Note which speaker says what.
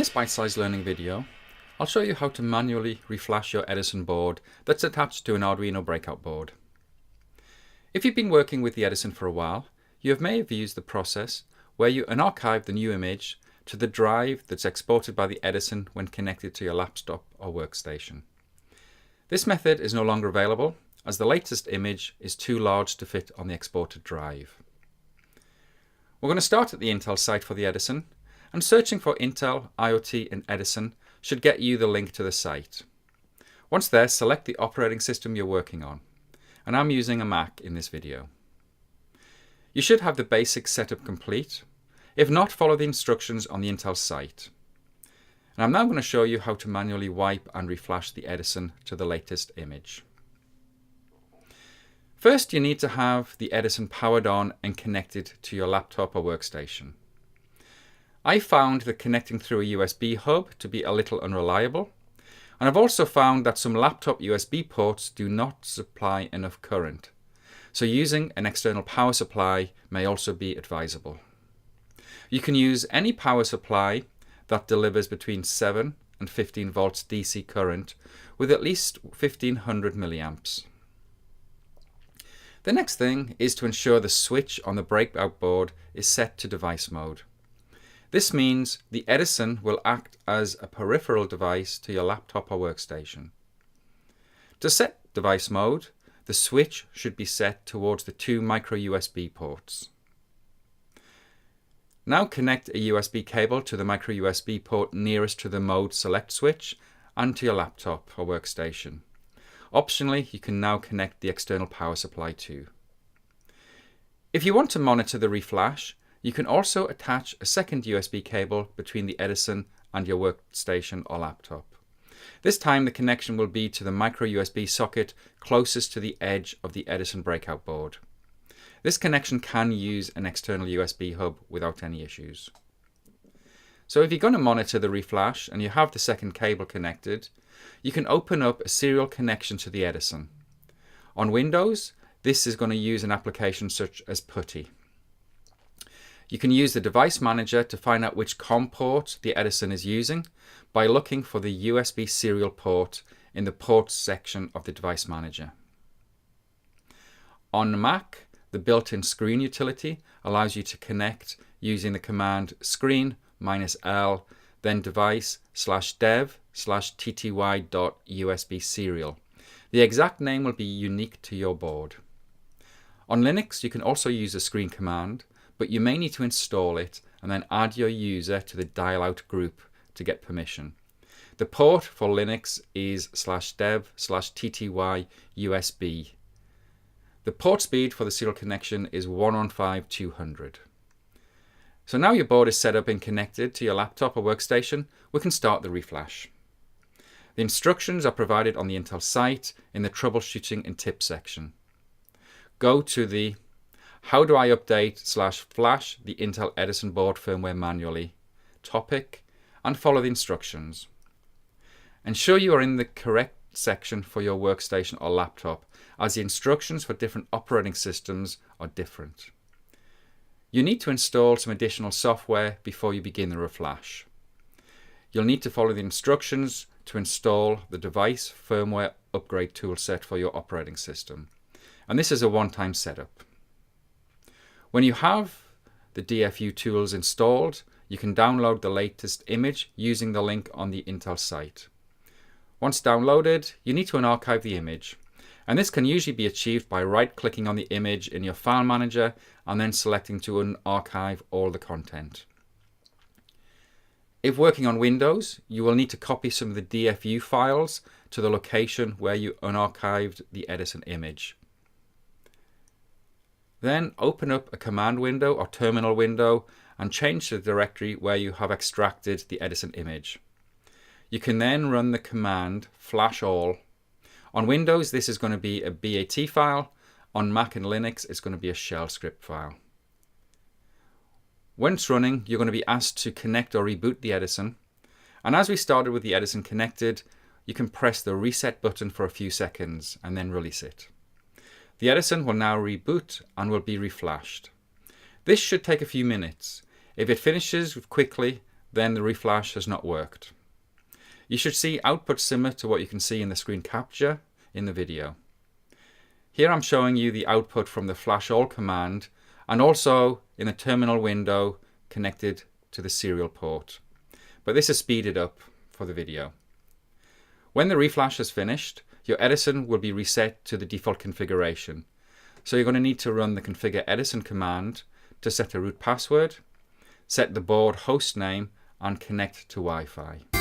Speaker 1: this bite-sized learning video, I'll show you how to manually reflash your Edison board that's attached to an Arduino breakout board. If you've been working with the Edison for a while, you may have used the process where you unarchive the new image to the drive that's exported by the Edison when connected to your laptop or workstation. This method is no longer available as the latest image is too large to fit on the exported drive. We're going to start at the Intel site for the Edison, and searching for Intel, IoT and Edison should get you the link to the site. Once there, select the operating system you're working on, and I'm using a Mac in this video. You should have the basic setup complete. If not, follow the instructions on the Intel site. And I'm now going to show you how to manually wipe and reflash the Edison to the latest image. First, you need to have the Edison powered on and connected to your laptop or workstation. I found that connecting through a USB hub to be a little unreliable, and I've also found that some laptop USB ports do not supply enough current, so using an external power supply may also be advisable. You can use any power supply that delivers between 7 and 15 volts DC current with at least 1500 milliamps. The next thing is to ensure the switch on the breakout board is set to device mode. This means the Edison will act as a peripheral device to your laptop or workstation. To set device mode, the switch should be set towards the two micro USB ports. Now connect a USB cable to the micro USB port nearest to the mode select switch and to your laptop or workstation. Optionally, you can now connect the external power supply too. If you want to monitor the reflash, you can also attach a second USB cable between the Edison and your workstation or laptop. This time the connection will be to the micro USB socket closest to the edge of the Edison breakout board. This connection can use an external USB hub without any issues. So if you're going to monitor the reflash and you have the second cable connected, you can open up a serial connection to the Edison. On Windows, this is going to use an application such as PuTTY. You can use the device manager to find out which COM port the Edison is using by looking for the USB serial port in the ports section of the device manager. On Mac, the built-in screen utility allows you to connect using the command screen-l, then dev/tty.usb serial. The exact name will be unique to your board. On Linux, you can also use the screen command, but you may need to install it and then add your user to the dial-out group to get permission. The port for Linux is /dev/tty-usb. The port speed for the serial connection is 115/200. So now your board is set up and connected to your laptop or workstation, we can start the reflash. The instructions are provided on the Intel site in the troubleshooting and tips section. Go to the How do I update/flash the Intel Edison board firmware manually topic and follow the instructions. Ensure you are in the correct section for your workstation or laptop, as the instructions for different operating systems are different. You need to install some additional software before you begin the reflash. You'll need to follow the instructions to install the device firmware upgrade toolset for your operating system, and this is a one-time setup. When you have the DFU tools installed, you can download the latest image using the link on the Intel site. Once downloaded, you need to unarchive the image, and this can usually be achieved by right-clicking on the image in your file manager and then selecting to unarchive all the content. If working on Windows, you will need to copy some of the DFU files to the location where you unarchived the Edison image. Then open up a command window or terminal window and change the directory where you have extracted the Edison image. You can then run the command flash all. On Windows, this is going to be a BAT file. On Mac and Linux, it's going to be a shell script file. Once running, you're going to be asked to connect or reboot the Edison. And as we started with the Edison connected, you can press the reset button for a few seconds and then release it. The Edison will now reboot and will be reflashed. This should take a few minutes. If it finishes quickly, then the reflash has not worked. You should see output similar to what you can see in the screen capture in the video. Here I'm showing you the output from the flash all command and also in the terminal window connected to the serial port. But this is speeded up for the video. When the reflash is finished, your Edison will be reset to the default configuration. So you're going to need to run the configure Edison command to set a root password, set the board host name and connect to Wi-Fi.